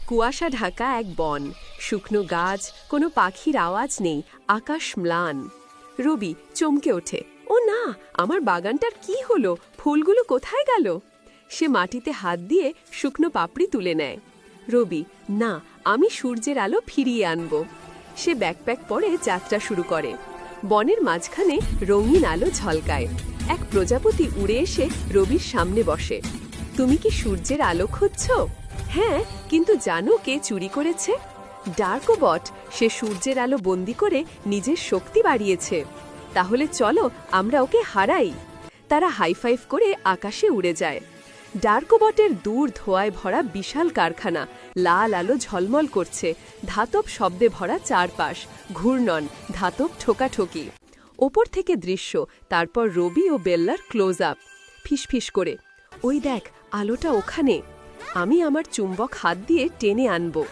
কুয়াশা ঢাকা এক বন, শুকনো গাছ, কোনো পাখির আওয়াজ নেই, আকাশ ম্লান। রবি চমকে ওঠে, ও না, আমার বাগানটার কি হলো, ফুলগুলো কোথায় গেল? সে মাটিতে হাত দিয়ে শুকনো পাপড়ি তুলে নেয়। রবি, না, আমি সূর্যের আলো ফিরিয়ে আনব। সে ব্যাকপ্যাক পরে যাত্রা শুরু করে। বনের মাঝখানে রঙিন আলো ঝলকায়। এক প্রজাপতি উড়ে এসে রবির সামনে বসে। তুমি কি সূর্যের আলো খুঁজছ? হ্যাঁ, কিন্তু জানো কে চুরি করেছে? ডার্কোবট। সে সূর্যের আলো বন্দি করে নিজের শক্তি বাড়িয়েছে। তাহলে চলো আমরা ওকে হারাই। তারা হাইফাইভ করে আকাশে উড়ে যায়। ডার্কোবটের দূর ধোঁয়ায় ভরা বিশাল কারখানা, লাল আলো ঝলমল করছে, ধাতব শব্দে ভরা চারপাশ, ঘূর্ণন, ধাতব ঠোকাঠকি। ওপর থেকে দৃশ্য, তারপর রবি ও বেল্লার ক্লোজ আপ। ফিসফিস করে, ওই দেখ, আলোটা ওখানে। আমি আমার চুম্বক হাত দিয়ে টেনে আনব।